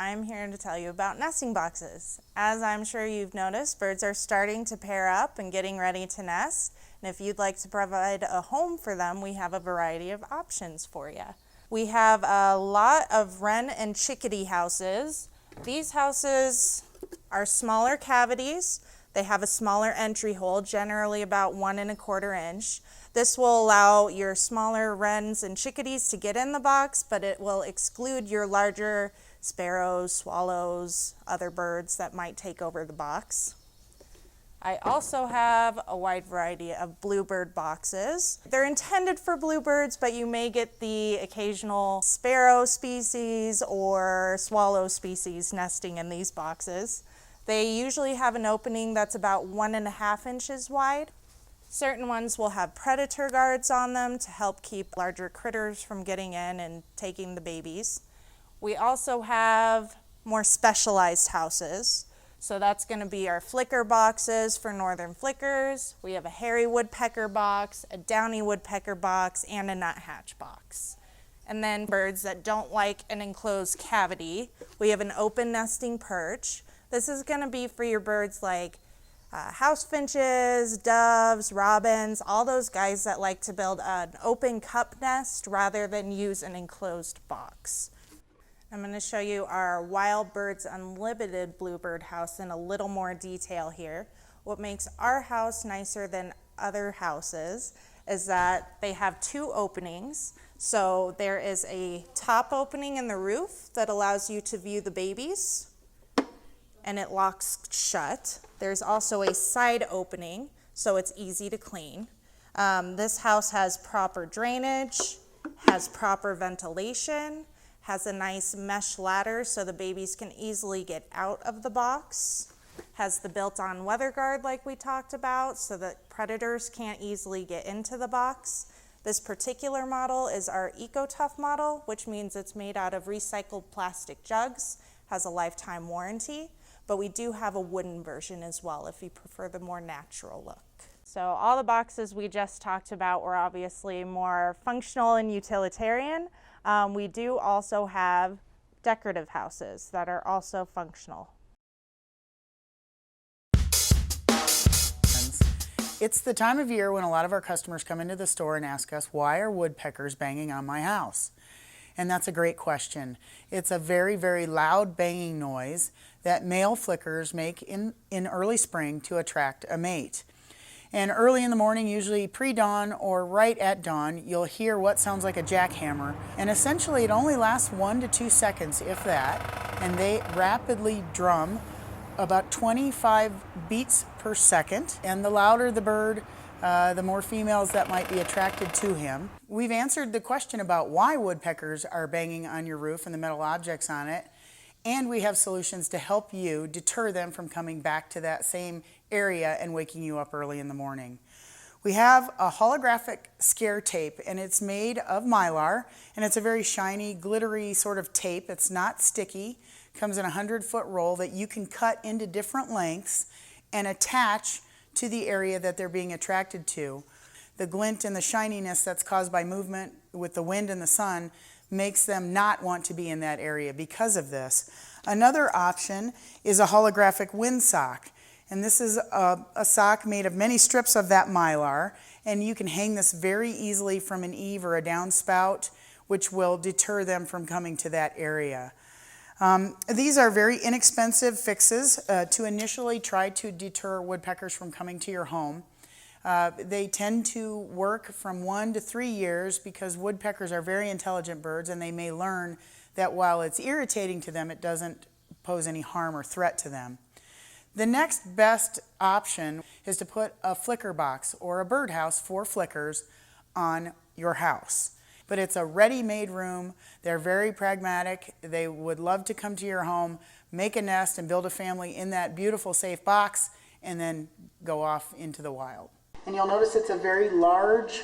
I'm here to tell you about nesting boxes. As I'm sure you've noticed, birds are starting to pair up and getting ready to nest. And if you'd like to provide a home for them, we have a variety of options for you. We have a lot of wren and chickadee houses. These houses are smaller cavities. They have a smaller entry hole, generally about 1 1/4 inch. This will allow your smaller wrens and chickadees to get in the box, but it will exclude your larger sparrows, swallows, other birds that might take over the box. I also have a wide variety of bluebird boxes. They're intended for bluebirds, but you may get the occasional sparrow species or swallow species nesting in these boxes. They usually have an opening that's about 1 1/2 inches wide. Certain ones will have predator guards on them to help keep larger critters from getting in and taking the babies. We also have more specialized houses. So that's going to be our flicker boxes for northern flickers. We have a hairy woodpecker box, a downy woodpecker box, and a nuthatch box. And then birds that don't like an enclosed cavity, we have an open nesting perch. This is going to be for your birds like house finches, doves, robins, all those guys that like to build an open cup nest rather than use an enclosed box. I'm going to show you our Wild Birds Unlimited bluebird house in a little more detail here. What makes our house nicer than other houses is that they have 2 openings. So there is a top opening in the roof that allows you to view the babies, and it locks shut. There's also a side opening, so it's easy to clean. This house has proper drainage, has proper ventilation, has a nice mesh ladder so the babies can easily get out of the box, has the built-on weather guard like we talked about so that predators can't easily get into the box. This particular model is our EcoTough model, which means it's made out of recycled plastic jugs, has a lifetime warranty. But we do have a wooden version as well if you prefer the more natural look. So all the boxes we just talked about were obviously more functional and utilitarian. We do also have decorative houses that are also functional. It's the time of year when a lot of our customers come into the store and ask us, why are woodpeckers banging on my house? And that's a great question. It's a very, very loud banging noise that male flickers make in early spring to attract a mate. And early in the morning, usually pre-dawn or right at dawn, you'll hear what sounds like a jackhammer. And essentially it only lasts 1 to 2 seconds, if that, and they rapidly drum about 25 beats per second. And the louder the bird, the more females that might be attracted to him. We've answered the question about why woodpeckers are banging on your roof and the metal objects on it, and we have solutions to help you deter them from coming back to that same area and waking you up early in the morning. We have a holographic scare tape, and it's made of mylar, and it's a very shiny, glittery sort of tape. It's not sticky. It comes in a 100-foot roll that you can cut into different lengths and attach to the area that they're being attracted to. The glint and the shininess that's caused by movement with the wind and the sun makes them not want to be in that area because of this. Another option is a holographic wind sock. And this is a sock made of many strips of that mylar, and you can hang this very easily from an eave or a downspout, which will deter them from coming to that area. These are very inexpensive fixes to initially try to deter woodpeckers from coming to your home. They tend to work from 1 to 3 years because woodpeckers are very intelligent birds, and they may learn that while it's irritating to them, it doesn't pose any harm or threat to them. The next best option is to put a flicker box or a birdhouse for flickers on your house. But it's a ready-made room. They're very pragmatic. They would love to come to your home, make a nest, and build a family in that beautiful, safe box, and then go off into the wild. And you'll notice it's a very large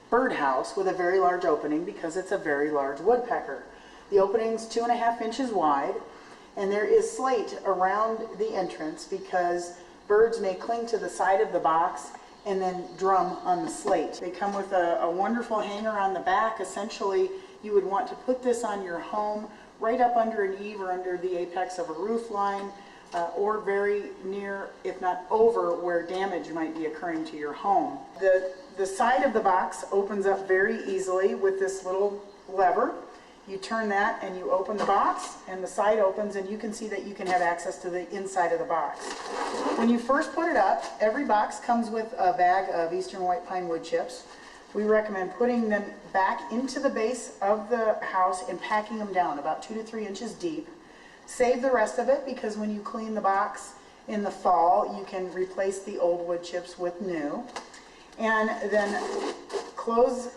birdhouse with a very large opening because it's a very large woodpecker. The opening's 2.5 inches wide, and there is slate around the entrance because birds may cling to the side of the box and then drum on the slate. They come with a wonderful hanger on the back. Essentially, you would want to put this on your home right up under an eave or under the apex of a roof line, or very near, if not over, where damage might be occurring to your home. The side of the box opens up very easily with this little lever. You turn that and you open the box, and the side opens, and you can see that you can have access to the inside of the box. When you first put it up, every box comes with a bag of eastern white pine wood chips. We recommend putting them back into the base of the house and packing them down about 2 to 3 inches deep. Save the rest of it, because when you clean the box in the fall, you can replace the old wood chips with new. And then close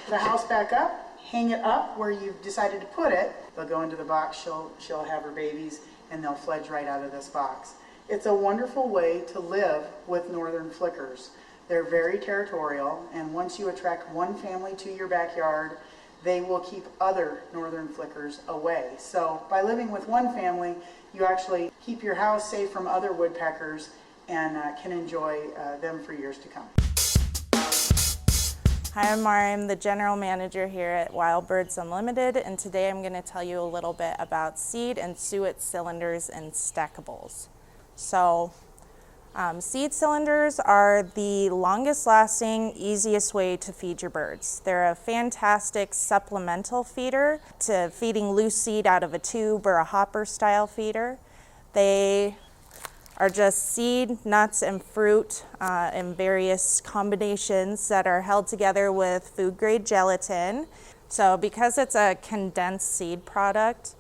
the house back up, hang it up where you've decided to put it. They'll go into the box, she'll have her babies, and they'll fledge right out of this box. It's a wonderful way to live with northern flickers. They're very territorial, and once you attract one family to your backyard, they will keep other northern flickers away. So by living with one family, you actually keep your house safe from other woodpeckers and can enjoy them for years to come. Hi, I'm Mara. I'm the general manager here at Wild Birds Unlimited, and today I'm going to tell you a little bit about seed and suet cylinders and stackables. So, seed cylinders are the longest lasting, easiest way to feed your birds. They're a fantastic supplemental feeder to feeding loose seed out of a tube or a hopper style feeder. They are just seed, nuts, and fruit in various combinations that are held together with food grade gelatin. So because it's a condensed seed product,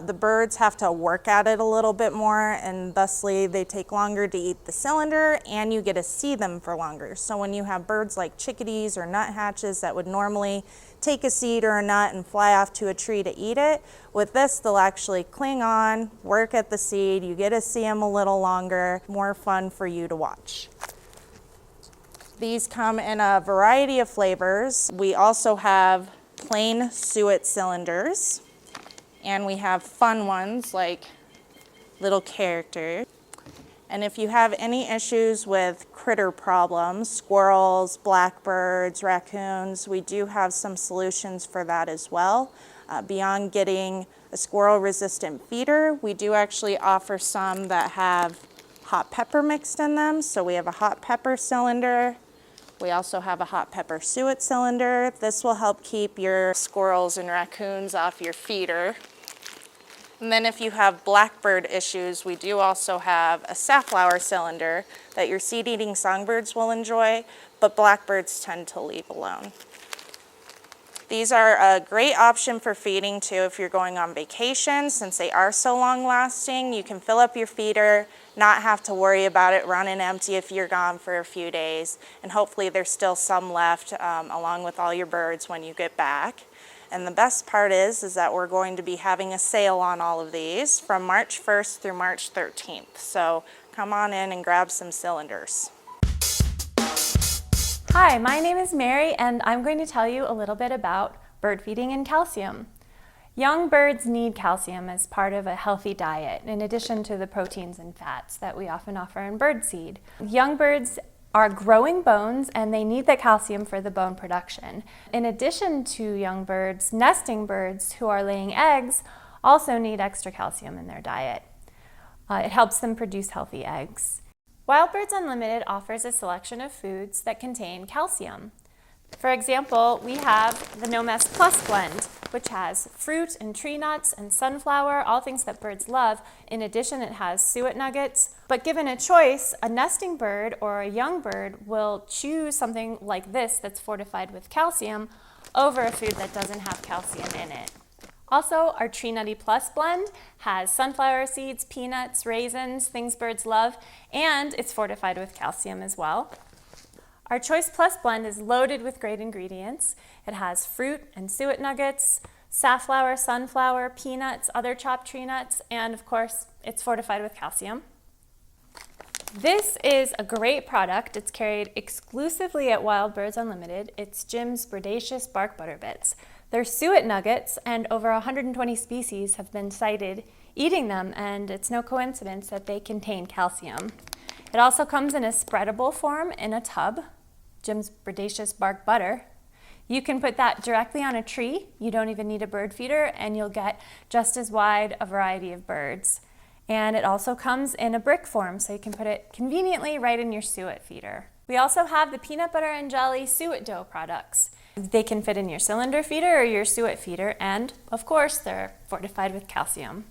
the birds have to work at it a little bit more, and thusly they take longer to eat the cylinder, and you get to see them for longer. So when you have birds like chickadees or nuthatches that would normally take a seed or a nut and fly off to a tree to eat it, with this they'll actually cling on, work at the seed, you get to see them a little longer, more fun for you to watch. These come in a variety of flavors. We also have plain suet cylinders, and we have fun ones like little characters. And if you have any issues with critter problems, squirrels, blackbirds, raccoons, we do have some solutions for that as well. Beyond getting a squirrel-resistant feeder, we do actually offer some that have hot pepper mixed in them. So we have a hot pepper cylinder. We also have a hot pepper suet cylinder. This will help keep your squirrels and raccoons off your feeder. And then if you have blackbird issues, we do also have a safflower cylinder that your seed-eating songbirds will enjoy, but blackbirds tend to leave alone. These are a great option for feeding too if you're going on vacation. Since they are so long-lasting, you can fill up your feeder, not have to worry about it running empty if you're gone for a few days, and hopefully there's still some left along with all your birds when you get back. And the best part is that we're going to be having a sale on all of these from March 1st through March 13th. So come on in and grab some cylinders. Hi, my name is Mary, and I'm going to tell you a little bit about bird feeding and calcium. Young birds need calcium as part of a healthy diet, in addition to the proteins and fats that we often offer in bird seed. Young birds are growing bones, and they need the calcium for the bone production. In addition to young birds, nesting birds who are laying eggs also need extra calcium in their diet. It helps them produce healthy eggs. Wild Birds Unlimited offers a selection of foods that contain calcium. For example, we have the No Mess Plus blend, which has fruit and tree nuts and sunflower, all things that birds love. In addition, it has suet nuggets. But given a choice, a nesting bird or a young bird will choose something like this that's fortified with calcium over a food that doesn't have calcium in it. Also, our Tree Nutty Plus blend has sunflower seeds, peanuts, raisins, things birds love, and it's fortified with calcium as well. Our Choice Plus blend is loaded with great ingredients. It has fruit and suet nuggets, safflower, sunflower, peanuts, other chopped tree nuts, and of course, it's fortified with calcium. This is a great product. It's carried exclusively at Wild Birds Unlimited. It's Jim's Birdaceous Bark Butter Bits. They're suet nuggets, and over 120 species have been cited eating them, and it's no coincidence that they contain calcium. It also comes in a spreadable form in a tub, Jim's Birdaceous Bark Butter. You can put that directly on a tree. You don't even need a bird feeder, and you'll get just as wide a variety of birds. And it also comes in a brick form, so you can put it conveniently right in your suet feeder. We also have the peanut butter and jelly suet dough products. They can fit in your cylinder feeder or your suet feeder, and of course, they're fortified with calcium.